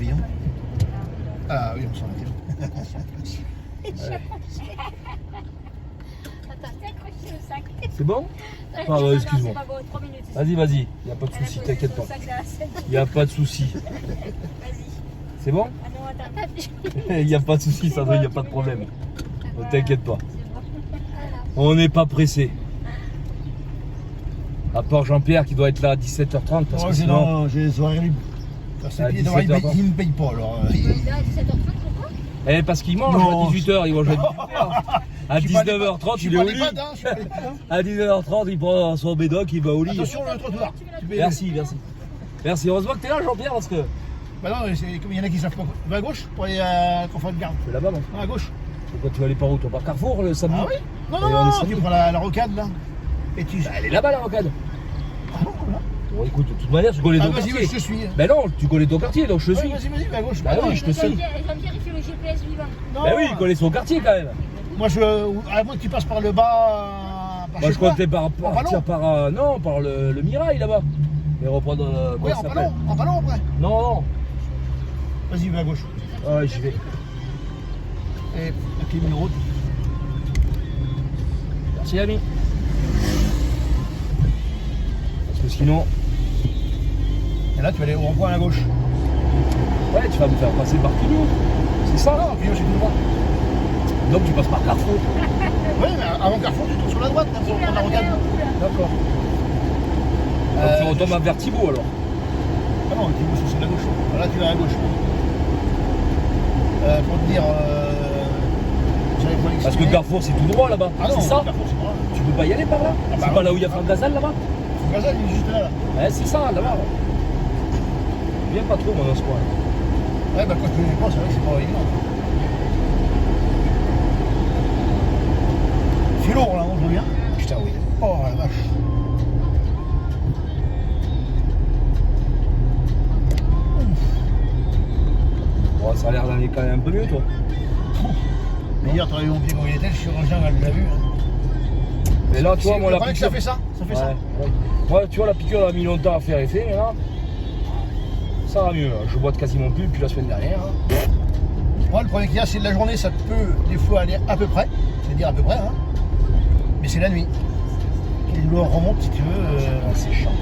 émerveillant. Ah oui, on s'en était. C'est bon? Pardon, excuse-moi. Vas-y, vas-y, il n'y a pas de souci, t'inquiète pas. Il n'y a pas de souci. C'est bon? Il n'y a pas de souci, Sandrine, il n'y a pas de problème. Ne t'inquiète pas. On n'est pas pressé. À part Jean-Pierre qui doit être là à 17h30 parce que sinon... Non, j'ai les horaires libres. Il ne me paye pas alors. Eh, parce qu'il mange à 18h, il mange à 18h. À 19h30, il est au lit. À 19h30, il prend son bédoc, il va au lit. Attention le trottoir. Merci, merci. Merci, heureusement que t'es là Jean-Pierre parce que... Bah non, comme il y en a qui savent pas. Va à gauche pour aller à Confort de Garde. C'est là-bas, non? À gauche. Pourquoi tu vas aller par où? Toi par Carrefour le samedi? Ah oui? Non, tu prends la rocade là. Et tu... Elle est là-bas la rocade. Ah non, là. Bon écoute, de toute manière, tu connais ton quartier. Vas-y, je te suis. Ben non, tu connais ton quartier, donc je te suis. Vas-y, va à gauche. Bah oui, je te suis. Jean-Pierre, il fait le GPS vivant. Ben oui, il connaît son quartier quand même. Moi, à moins que tu passes par le bas. Moi je comptais partir par le Mirail là-bas. Et reprendre. Oui, en ballon après. Non. Vas-y, va à gauche. Ouais, j'y vais. Et à quel numéro? Merci ami. Parce que sinon. Et là, tu vas aller au rond-point à gauche. Ouais, tu vas me faire passer par Pignon. C'est ça? Non, puis c'est tout droit. Donc tu passes par Carrefour. Oui, mais avant Carrefour, tu tournes sur la droite pour prendre la rocade. D'accord. Donc tu retombes vers Thibaut alors. Ah non, Thibaut, c'est la gauche. Là, tu vas à gauche. Pour te dire. Parce que Carrefour c'est tout droit là-bas. Ah non, c'est ça? Carrefour, c'est droit. Tu peux pas y aller par là? Ah bah C'est pas là où il y a Franck Gazal là-bas? Le gazelle, il est juste là. Ouais, c'est ça, là-bas. Je viens pas trop moi dans ce coin. Ouais, bah quand tu les prends, c'est vrai que c'est pas évident. C'est lourd là, on revient. Putain, oui. Oh la vache. Bon, ça a l'air d'aller quand même un peu mieux toi. Mais hier, tu as vu mon pied quand il était, le chirurgien, elle l'a vu. Mais là, tu vois, moi la piqûre. Ça fait ça, ouais. Ouais, tu vois, la piqûre elle a mis longtemps à faire effet, mais là, ça va mieux. Je boite quasiment plus depuis la semaine dernière. Moi, le problème qu'il y a, c'est de la journée, ça peut des fois aller à peu près, c'est-à-dire à peu près, hein. Mais c'est la nuit. Les douleurs remontent, si tu veux. C'est chiant.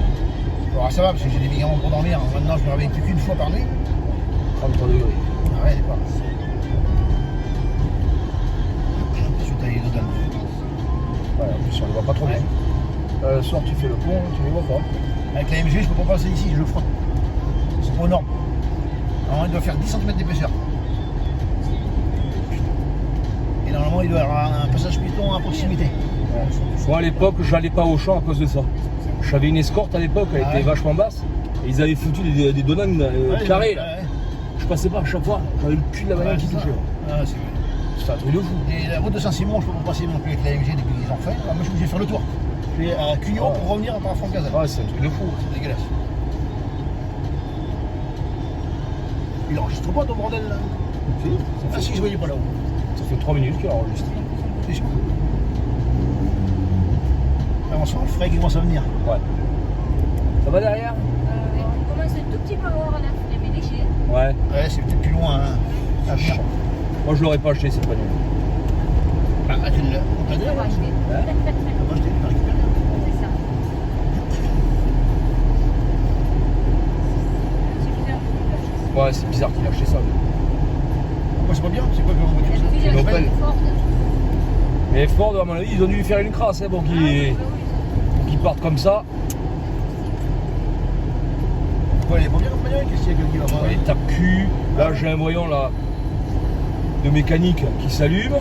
Alors, ça va, parce que j'ai des médicaments pour dormir. Maintenant, je me réveille plus qu'une fois par nuit. 33 degrés. Ah ouais, d'accord. Suite à les deux. Ouais, en plus, on les voit pas trop bien. Le soir, tu fais le pont, tu les vois pas. Avec la MG, je peux pas passer ici, je le frotte. C'est trop énorme. Normalement, il doit faire 10 cm d'épaisseur. Et normalement, il doit y avoir un passage piéton à proximité. Ouais. Moi, à l'époque, j'allais pas au champ à cause de ça. J'avais une escorte à l'époque, elle était vachement basse. Et ils avaient foutu des donuts carrés là. Ouais. Je passais pas à chaque fois, j'avais le cul de la bagnole qui touchait. Ah, c'est vrai. C'est un truc de fou. Et la route de Saint-Simon, je peux pas passer non plus avec la MG depuis qu'ils ont fait. Moi, je suis obligé de faire le tour. Je vais à Cugnot pour revenir par Franck Gazal. Ouais, c'est un truc de fou. C'est dégueulasse. Il enregistre pas ton bordel là? Si, Ah si, je voyais pas là-haut. ça fait 3 minutes qu'il enregistre. C'est sûr. Ah, on sent le frais qui commence à venir. Ouais. Ça va derrière? On commence un tout petit peu à voir là, il y avait léger. Ouais. Ouais, c'est peut-être plus loin hein, à venir. Moi je l'aurais pas acheté cette bagnole. Ah, tu l'as. On t'a dit On va acheter. Moi, je t'ai récupéré. C'est ça. Ouais, c'est bizarre qu'il ait acheté ça. Moi, c'est pas bien. C'est quoi comme voiture ça? C'est une Opel. Ford. Mais Ford, à mon avis, ils ont dû lui faire une crasse pour qu'il parte comme ça. Ouais, il est pas bien comme bagnole. Qu'est-ce qu'il y a qui va pas? Les tape-cul. Là, j'ai un voyant là, de mécanique qui s'allume.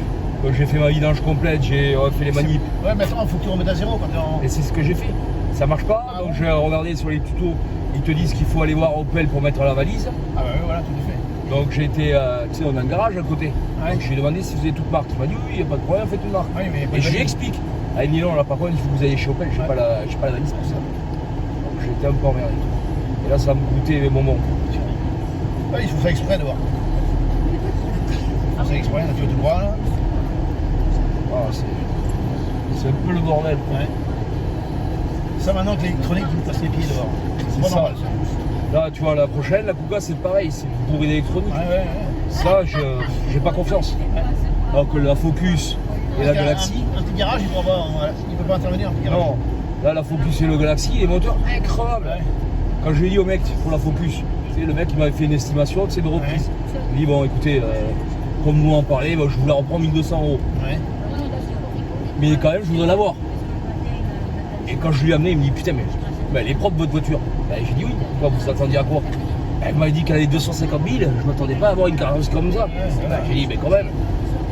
J'ai fait ma vidange complète, j'ai fait les manips. Ouais, mais attends, il faut que tu remettes à zéro quand t'es en. Et c'est ce que j'ai fait. Ça marche pas, Ah donc bon j'ai regardé sur les tutos. Ils te disent qu'il faut aller voir Opel pour mettre la valise. Ah, bah ouais, voilà, tout à fait. Donc j'ai été, tu sais, on a un garage à côté. Ouais. Donc je lui ai demandé si vous avez toute marque. Il m'a dit oui, il n'y a pas de problème, faites une marque. Oui, mais Et je lui explique. Ah, il me dit non, là par contre, il faut que vous ayez chez Opel, j'ai pas la valise pour ça. Donc j'ai été un peu emmerdé. Et là, ça va me coûter mes bonbons. Ouais, il faut faire exprès d'abord. Il faut faire exprès, là, tu vas tout droit là. Ah, c'est un peu le bordel. Ouais. Ça maintenant que l'électronique, tu me passes les pieds dehors. C'est pas ça. normal ça. Là, tu vois, la prochaine, la Kuga, c'est pareil, c'est bourré d'électronique. Ouais. Ça, j'ai pas confiance. Alors que la Focus et la Galaxy. Un petit garage, il peut pas intervenir. Non, là, la Focus et le Galaxy, les moteurs incroyables. Ouais. Quand j'ai dit au mec pour la Focus, tu sais, le mec il m'avait fait une estimation de reprise. Il me dit bon écoutez, comme nous en parlait, je vous la reprends 1200 €. Ouais. Mais quand même je voudrais l'avoir. Et quand je lui ai amené, il me dit putain mais elle est propre votre voiture. J'ai dit oui, pourquoi vous attendiez à quoi? Elle m'avait dit qu'elle allait 250 000, je m'attendais pas à avoir une carrosserie comme ça. J'ai dit mais quand même,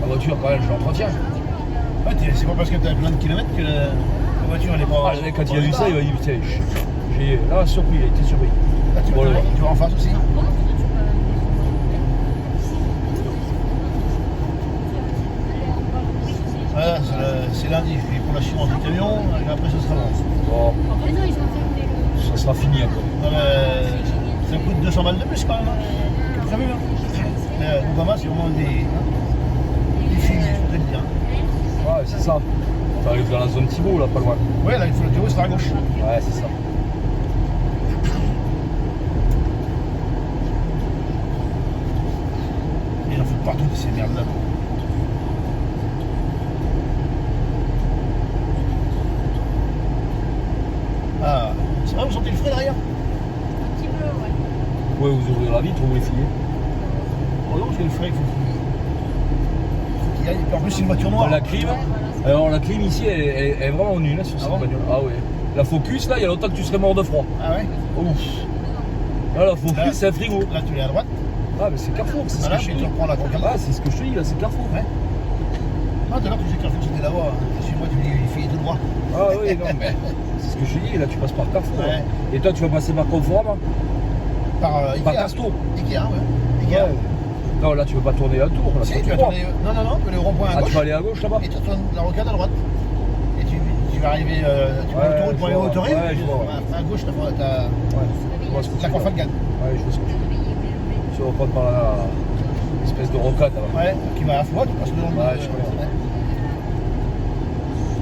la voiture quand même je l'entretiens. Ouais, c'est pas parce que tu as plein de kilomètres que la voiture elle est pas. Ah, le mec quand il a vu ça, il m'a dit putain, là surpris, il a été surpris. Là, tu vas en face aussi. Voilà, c'est lundi, je vais pour l'assurance du camion, et après ça sera bon. Bon, ça sera fini après. Ça coûte 200 balles de plus quand même. C'est prévu. Obama, c'est vraiment des filles, je peux te le dire. Ouais, c'est ça. T'arrives dans la zone Thibaut, là, pas loin. Ouais, là, il faut le Thibaut, c'est à gauche. Ouais, c'est ça. Il en faut partout de ces merdes-là. Ah, c'est vrai, vous sentez le frais derrière? Un petit peu, ouais. Vous pouvez vous ouvrir la vitre ou vous les filez. Oh non, c'est le frais qu'il faut qu'il y aille. En plus, c'est une voiture noire. La clim, alors la clim ici, elle est vraiment nulle sur cette bagnole. Ah ouais. La Focus, là, il y a longtemps que tu serais mort de froid. Ah ouais? Ouf. Là, la Focus, c'est un frigo. Là, tu es à droite. Ah, mais c'est Carrefour, c'est ce que je te dis. Tu reprends la Concarneau. Ah, c'est ce que je te dis, là, c'est Carrefour. Ouais. Non, tout à l'heure, tu sais Carrefour, c'était là-bas. Suis-moi, tu dis, il fait tout droit. Ah oui, non, mais c'est ce que je te dis, là, tu passes par Carrefour. Ouais. Et toi, tu vas passer par Conforama. Par Ikea. Par Casto. Ikea, ouais. Ikea. Ouais. Non, là, tu veux pas tourner à tour. Là, Si, tu vas tourner. Non, tu vas aller au rond-point à Ah, gauche. tu vas aller à gauche là-bas. Et tu tournes la rocade à droite. Et tu vas arriver. Tu vas l'autoroute pour aller au Autoré. Ouais, je vois. À gauche, t'as Ouais. Je vois ce que tu la veux. Confargane. Ouais, je vois ce que tu veux. Tu vas reprendre par la espèce de rocade là-bas. Ouais, qui va à la fois, tu passes devant le. Ouais, je connais.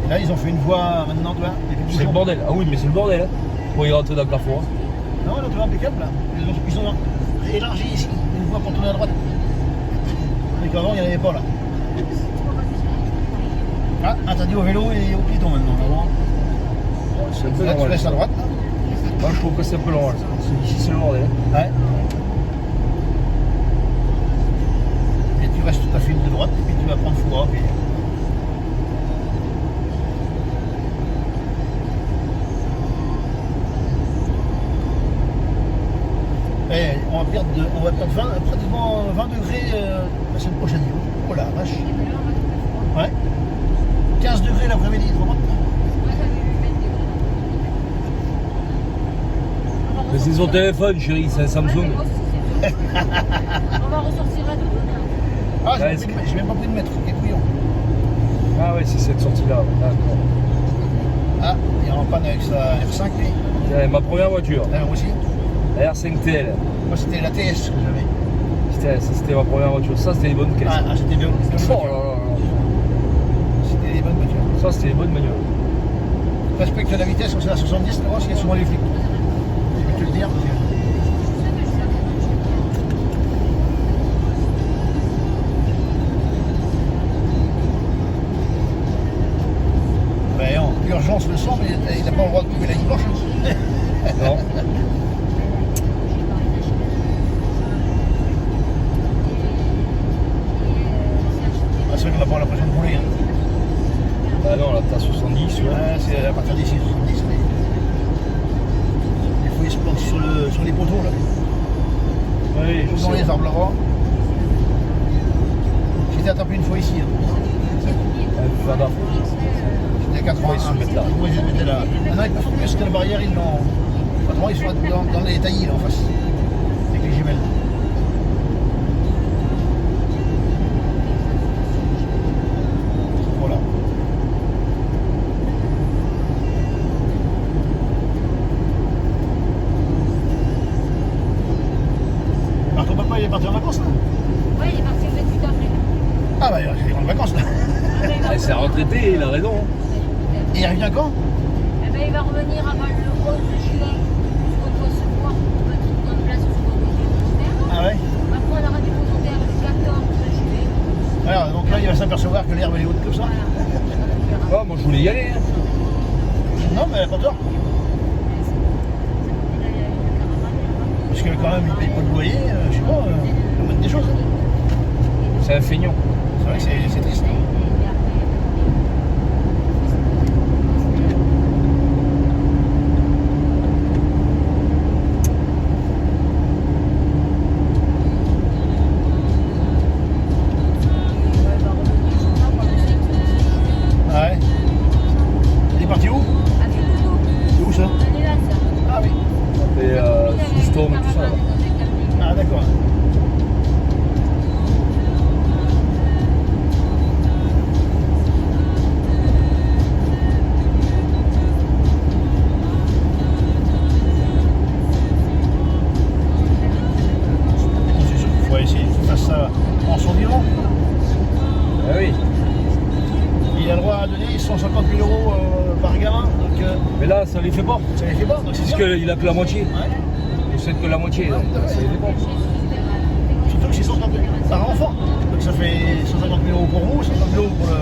Et là, ils ont fait une voie maintenant, tu vois. C'est le bordel. Ah oui, mais c'est le bordel. Hein. Pour y rentrer dans le Carrefour. Hein. Non, là, tu vois, impeccable là. Ils ont élargi ici, une voie pour tourner à droite. Mais qu'avant, il n'y en avait pas là. Ah, interdit au vélo et au piéton maintenant. Là, C'est un peu là tu normal. laisses à droite. Là. Moi, je trouve que c'est un peu normal. Ici, c'est le bordel. Hein. Ouais. Et tu restes tout à fait de droite, et puis tu vas prendre Foura. Puis... Et on va perdre, pratiquement 20 degrés la semaine prochaine. Oh la vache. Ouais. 15 degrés l'après-midi, tu vois. Mais c'est son téléphone, chérie, c'est un Samsung. On va ressortir la doudoune. Ah, Ouais, j'ai même pas pris de mètre, quel couillon. Ah ouais, c'est cette sortie-là. D'accord. Ah, il est en panne avec sa R5 lui. C'est ma première voiture. Là aussi. La R5TL. Moi c'était la TS que j'avais. C'était ma première voiture. Ça, c'était les bonnes caisses. Ah, c'était bien. Oh là là là. C'était les bonnes voitures. Ça, c'était les bonnes bagnoles. Respecte la vitesse, on c'est à 70, là, parce qu'il y a souvent les flics. Je vais te le dire. Ben non, urgence le sang, mais il n'a pas le droit de couper la ligne blanche. Non. Ah, c'est vrai qu'on n'a pas l'impression de rouler. Hein. Ah non, là, t'as 70, ouais. Ouais, c'est à partir d'ici, 70. Mais... il faut y se planter sur les poteaux là. Oui, je Dans sais. les arbres là-bas. J'étais attrapé une fois ici. Hein. Faire gaffe. J'étais à 80. Ouais, ils se mettent là. Moi, ils se mettaient là. Ah non, ils peuvent plus parce que la barrière, ils l'ont. Autrement, ils sont dans les taillis là en face. Avec les jumelles. Voilà. Alors, ton papa, il est parti en vacances là? Ouais, il est parti le 28 avril. Ah bah, il est en vacances là. C'est retraité, il a raison. Hein. Et il revient quand? Eh ben, il va revenir avant le 11 juillet. Parce qu'on doit se voir. s'apercevoir que l'herbe est haute comme ça. Ah, moi je voulais y aller. Hein. Non, mais pas tort. Parce que quand même, il paye pas de loyer, je sais pas, la moindre des choses. C'est un feignant. C'est vrai que c'est triste. Ouais. Il est parti où? C'est où ça? Ah oui. Et sous storm et tout ça. Là. Ah d'accord. C'est sûr qu'il faut essayer qu'il fasse ça en son vivant. Ah oui. Il a le droit à donner 150 000 euros par gamin, donc Mais là, ça les fait pas. ça les fait pas, donc c'est Parce sûr. qu'il a que la moitié. Ouais. Il possède que la moitié. Donc ça les fait pas. Surtout que c'est 150 000 par enfant. Donc ça fait 150 000 euros pour vous, 150 000 euros pour le.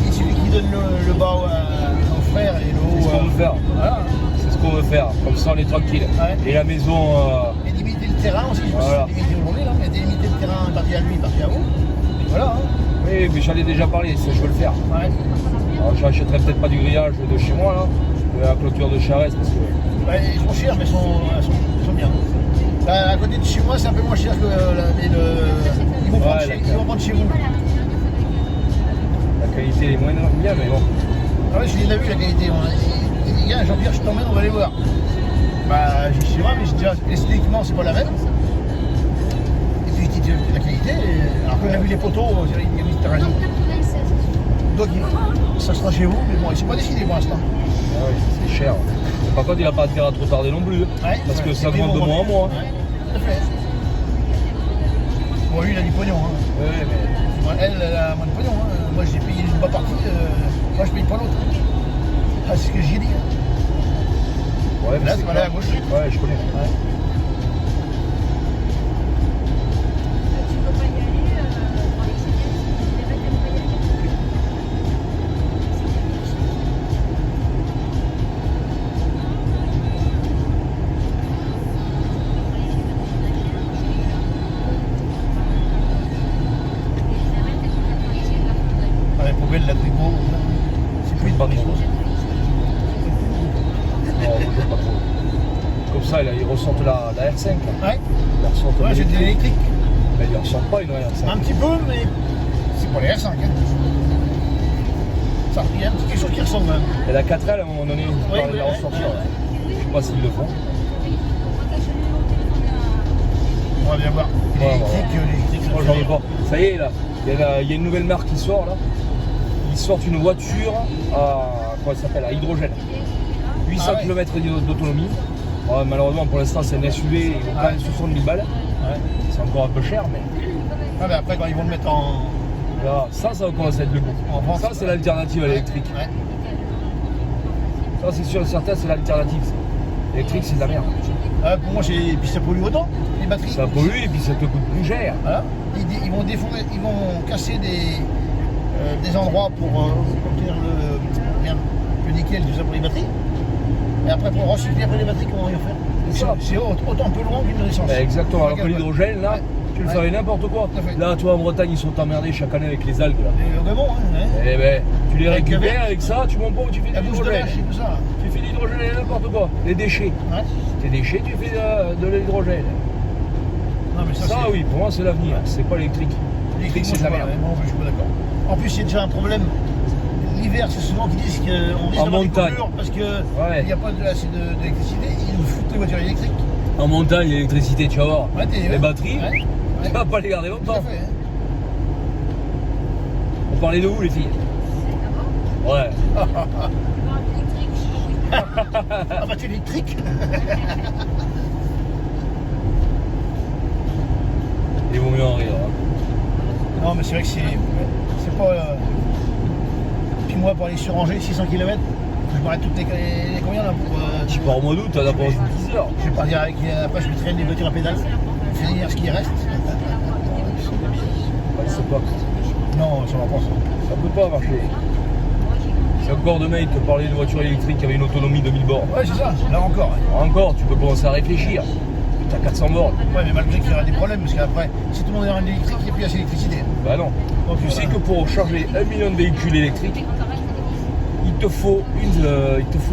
Il suffit qu'il donne le bas au frère et le haut. C'est ce qu'on veut faire. Voilà. C'est ce qu'on veut faire. Comme ça, on est tranquille. Ouais. Et la maison. Et limiter le terrain aussi, je me Voilà. suis limité aujourd'hui là, mais délimiter le terrain, partie à lui, partie à vous. Et voilà. Hein. Oui, mais j'en ai déjà parlé, ça je veux le faire. Ouais. Alors j'achèterai peut-être pas du grillage de chez moi là, de la clôture de Charest parce que. Ouais, ils sont chers, mais ils sont bien. Là, à côté de chez moi, c'est un peu moins cher que ils vont prendre, Ouais, ils vont prendre chez vous. La qualité est moins bien, mais bon. Ah ouais, je l'ai vu la qualité. Il y a Jean-Pierre, je t'emmène, on va aller voir. Bah, j'y suis vrai, mais déjà, esthétiquement, c'est pas la même. Et puis, je dis la qualité. Alors qu'on a vu les photos, il y a mis t'as raison. Donc, ça sera chez vous, mais bon, ils sont pas décidés pour l'instant. Ah oui, c'est cher. Par contre, il n'a pas intérêt à trop tarder non plus. Ouais, parce que ouais, ça c'est augmente de bon, mois en mois. Ouais, tout à fait. Bon, lui, il a du pognon. Hein. Oui, mais. Moi, elle a moins de pognon. Hein. Moi, j'ai payé une bonne partie. Moi, je paye pas l'autre. Ah, c'est ce que j'ai dit. Ouais, mais Là, c'est c'est pas là à clair. gauche. Ouais, je connais. Ouais. Tu peux pas y aller dans les cités, les mecs n'aiment pas y aller. Ah, les poubelles, la tribo, c'est plus une bonne chose. Non, on ne pas trop. Comme ça, là, ils ressortent la R5. Là. Ouais, Ils ressortent ouais, j'ai de l'électrique. Mais ils ne ressortent pas une R5. Un petit peu, mais c'est pas les R5. Hein. Ça, il y a quelque chose qui ressemble même. Et la 4L, à un moment donné, ils Oui, parlent de la oui, ressortir. ouais. Je sais pas s'ils le font. On va bien voir. Ouais, L'électrique, Moi, j'en ai pas. Ça y est, là. Il y a une nouvelle marque qui sort, là. Ils sortent une voiture à, comment ça s'appelle, à hydrogène. 800 Ah ouais. km d'autonomie. Ouais, malheureusement, pour l'instant, c'est un SUV. Ils vont quand même 60 000 balles. Ouais. C'est encore un peu cher, mais Ah, mais après, quand ils vont le mettre en. là, ça va commencer à être le coup. En vente. Ça, c'est l'alternative à l'électrique. Ouais. Ça, c'est sûr et certain, c'est l'alternative. L'électrique, c'est de la merde. Ah, pour moi, c'est. Puis ça pollue autant, les batteries. Ça pollue et puis ça te coûte plus cher. Voilà. Ils vont défoncer, ils vont casser des endroits pour obtenir le nickel, tout ça pour les batteries. Et après, pour recycler après les batteries, comment ils vont faire? C'est ça. C'est autant peu loin qu'une essence. Bah, exactement, alors que Regarde, l'hydrogène, là, ouais. tu le Ouais. fais avec n'importe quoi. Tout à fait. Là, toi, en Bretagne, ils sont emmerdés chaque année avec les algues, là. Et vraiment, hein, ouais. Eh ben, tu les Avec le récupères verre. avec ça, tu montes pas, tu fais La de bouffe de l'hydrogène. vache et tout ça. Tu fais de l'hydrogène et n'importe quoi. Les déchets. Ouais. Tes déchets, tu fais de l'hydrogène. Non, mais Ça, ça, c'est. oui, pour moi, c'est l'avenir. C'est pas l'électrique. L'électrique, c'est de la merde. Moi, je suis pas d'accord. En plus, il y a déjà un problème. L'hiver, c'est souvent qu'ils disent qu'on risque En d'avoir des montagne. coupures parce qu'il Ouais. n'y a pas assez d'électricité. Ils nous foutent les voitures électriques. En montagne, l'électricité, tu vas voir. Ouais, Les batteries, Ouais. tu vas pas les garder Tout à longtemps. fait. Hein. On parlait de où, les filles? Ouais. Ah, voiture électrique. Il vaut mieux en rire. Hein. Non, mais c'est vrai que c'est pas. Puis moi, pour aller sur Angers, 600 km, je m'arrête toutes les combien là pour. Tu pars au mois d'août, t'en as pour 10 heures. Je vais pas dire avec. Après, je vais traîner des voitures à pédales. Finir ce qui reste. Ouais, c'est pas. Non, ça va pas ça. Ça peut pas marcher. Si encore demain il te parlait d'une voiture électrique qui avait une autonomie de 1000 bornes. Ouais, c'est ça, là encore. Encore, tu peux commencer à réfléchir. Tu as 400 bornes. Ouais, mais malgré qu'il y aura des problèmes, parce qu'après, si tout le monde est en électrique, il n'y a plus assez d'électricité. Bah non. Donc, Tu sais que pour charger 1 million de véhicules électriques, il te faut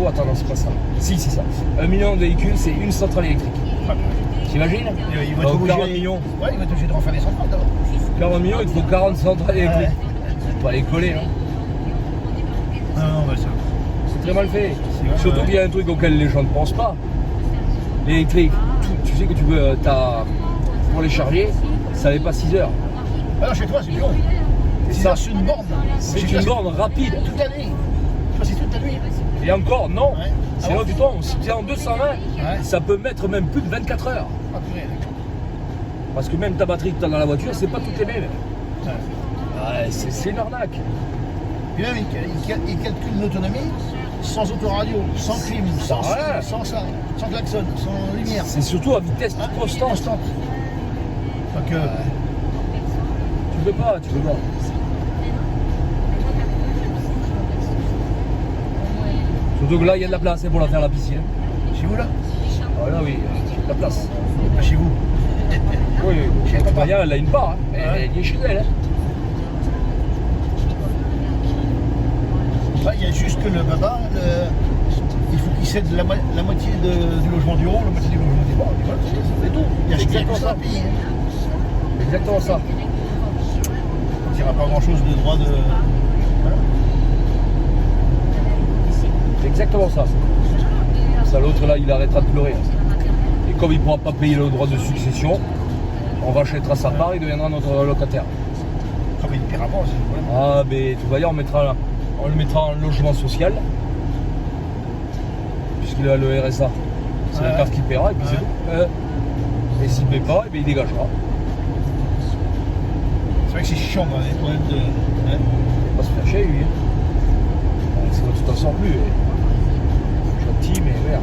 attends, non, c'est pas ça. Si, c'est ça. 1 million de véhicules, c'est une centrale électrique. T'imagines? Il va être Donc, obligé 40 millions. Ouais, il va être obligé de refaire des centrales d'abord. 40 millions, il te faut 40 centrales électriques. Faut pas les coller, hein. Non, bah ça. C'est très mal fait. vrai, Surtout ouais. qu'il y a un truc auquel les gens ne pensent pas. L'électrique, tu sais que tu peux, pour les charger, ça n'est pas 6 heures. Alors chez toi, c'est plus long. Ça, C'est une borne. c'est Chez une toi, borne rapide. toute la nuit. Toi, c'est toute la nuit. Et encore, non. Ouais. C'est Ah là bon du temps. Si tu es en 220, ça peut mettre même plus de 24 heures. Ah, purée, d'accord. Parce que même ta batterie que tu as dans la voiture, c'est pas toutes les mêmes. Ouais. Ouais, c'est une arnaque. Puis même, il calcule l'autonomie sans autoradio, sans clim, sans Ouais. sans ça, sans klaxon, sans lumière. C'est surtout à vitesse Hein, constante. constante. Donc, Tu peux pas. Surtout que là, il y a de la place hein, pour la faire la piscine. chez vous là? Ah là, oui, il y a de la place. Pas chez vous. Oui, Chez de toute papa. manière, elle a une part. Hein. Ouais. Elle est chez elle. Hein. Ouais, il y a juste que le papa, il faut qu'il cède la moitié du logement du haut, la moitié du logement du bas. Et voilà, C'est tout. il y a C'est exactement ça à ça. payer. Hein. Exactement ça. Il n'y aura pas grand chose de droit de. Voilà. C'est exactement ça. Ça, l'autre là, il arrêtera de pleurer. Et comme il ne pourra pas payer le droit de succession, on rachètera sa part et il deviendra notre locataire. Ah, mais il ne paiera pas, c'est le problème. Ah, mais tout va y on le mettra en logement social. Puisqu'il a le RSA. C'est la Ouais. CAF qui paiera et puis c'est Ouais. tout. Et s'il ne paie pas, eh bien, il dégagera. C'est vrai que c'est chiant dans les problèmes de. Hein. Il va pas se faire chier, lui. Hein. Ça ne t'en sort plus. Gentil, mais merde.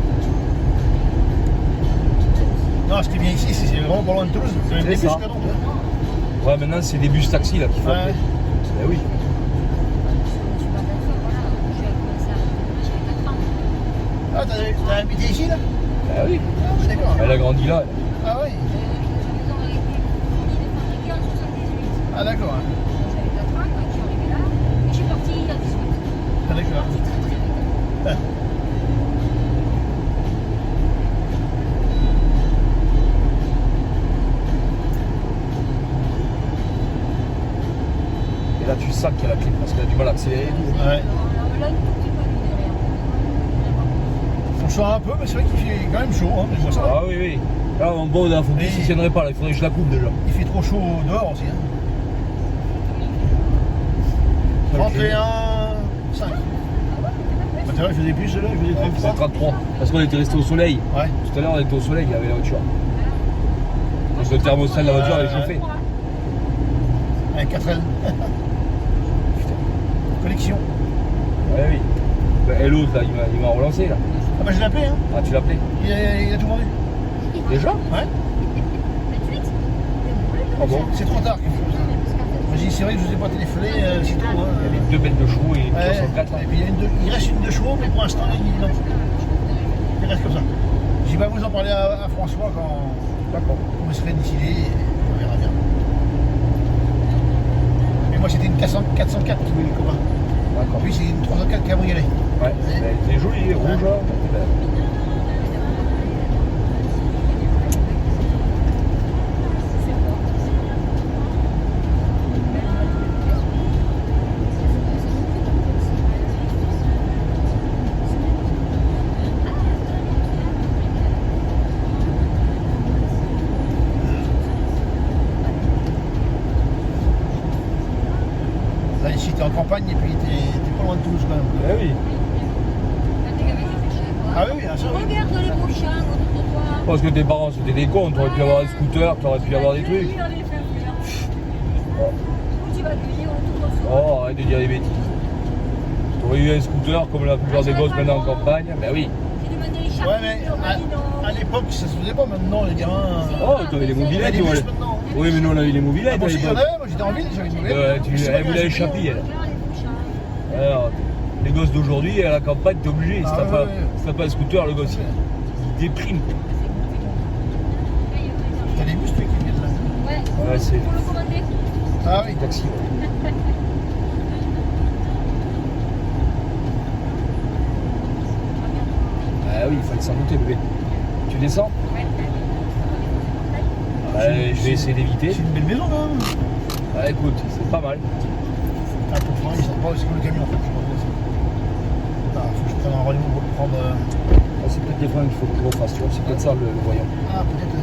Non, ce qui est bien ici, c'est vraiment pas loin de Toulouse. C'est C'est ça. Ouais, maintenant, c'est des bus taxi là qu'il faut Ouais. appeler. Ben oui. Ah, t'as habité ici là? Ben oui. Ah, oui, d'accord. Elle a grandi là. Elle. Ah, oui. Ah, d'accord. Hein. Ah, d'accord. Ah. Et là, tu sens qu'elle a la clé parce qu'elle a du mal à accélérer. Ouais. On sort un peu, mais c'est vrai qu'il fait quand même chaud. Hein, mais moi, ça va. Ah oui, oui. Là, mon bon, il faut qu'il s'y tiendrait pas. Là. Il faudrait que je la coupe déjà. Il fait trop chaud dehors aussi. Hein. 31,5. Tout à l'heure, je faisais plus, là, je faisais Ouais, 33. 33. Parce qu'on était resté au soleil. Ouais. Tout à l'heure, on était au soleil, il y avait la voiture. Donc le thermostat de la voiture, elle est chauffée. Un 4L. Collection. Ouais, oui. Ben, et l'autre, là, il m'a relancé, là. Ah bah je l'ai appelé, hein. Ah, tu l'as appelé Il a tout vendu. Déjà Ouais. Ah bon. C'est trop tard. Moi j'ai dit c'est vrai que je vous ai pas téléphoné, c'est tout. Hein. Il y avait 2 bêtes de chevaux et une Ouais. 64. Et puis il reste une de chevaux, mais pour l'instant il dit non. Il reste comme ça. J'ai vais vous en parler à François quand vous serez décidé et on verra bien. Mais moi c'était une 404 qui voulait le copain. D'accord. Lui c'est une 304 cabriolet. Ouais, elle était jolie, rouge, hein. Elle était belle. Là ici t'es en campagne et puis t'es pas loin de Toulouse quand même. Eh oui. Ah oui, bien sûr. Regarde les prochains autour de toi. Parce que tes parents c'était des cons, t'aurais pu avoir des scooters, t'aurais pu avoir des trucs. Où tu vas cueillir autour de soi. Oh, arrête de dire des bêtises. T'aurais eu un scooter comme la plupart des gosses maintenant en campagne, ben oui. J'ai demandé les Ouais, mais à l'époque ça se faisait pas maintenant les gamins. Oh, t'avais les Il y a mobilettes, des tu vois. bus maintenant. Oui, mais nous on a eu les mobilettes. Moi à aussi j'en l'époque. avais, moi j'étais en ville, j'avais une nouvelle. Vous l'avez échappé, elle. Alors, les gosses d'aujourd'hui, à la campagne, t'es obligé. Ah, Si t'as ouais, pas, ouais. si t'as pas un scooter, le gosse, il déprime. T'as les bus, toi, qui viennent là. Ouais, Ouais, c'est pour le commander. Ah oui. taxi. Ah oui, il fallait s'en douter, bébé. Tu descends? Je vais essayer d'éviter. C'est une belle maison quand même. Ah, écoute, c'est pas mal. Ah, pour prendre, ils sont pas aussi comme le camion en fait. Je pense que c'est. Faut que je prenne un rendez-vous pour le prendre. Ah, c'est peut-être des freins qu'il faut que je refasse, tu vois. C'est peut-être ça le voyant. Ah, peut-être.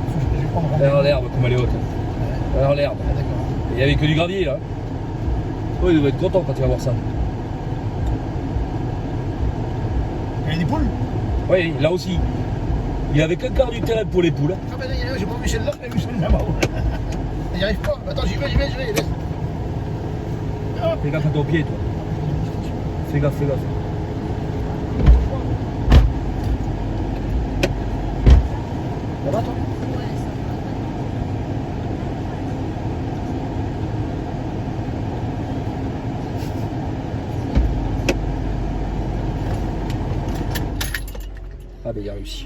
Faut que je vais prendre un rendez-vous. Regarde l'herbe comme elle est haute. Ouais. Regarde l'herbe. Ah, d'accord. Il n'y avait que du gravier là. Oh, il devrait être content quand il va voir ça. Il y a des poules. Oui, là aussi. Il avait qu'un quart du terrain pour les poules. Ah, ben j'ai pas vu celle-là, j'ai vu celle-là là-bas. Il n'y arrive pas. Attends, j'y vais, laisse. Fais gaffe à ton pied, toi. Fais gaffe, fais gaffe. Ça va, toi? Ah, ben il a réussi.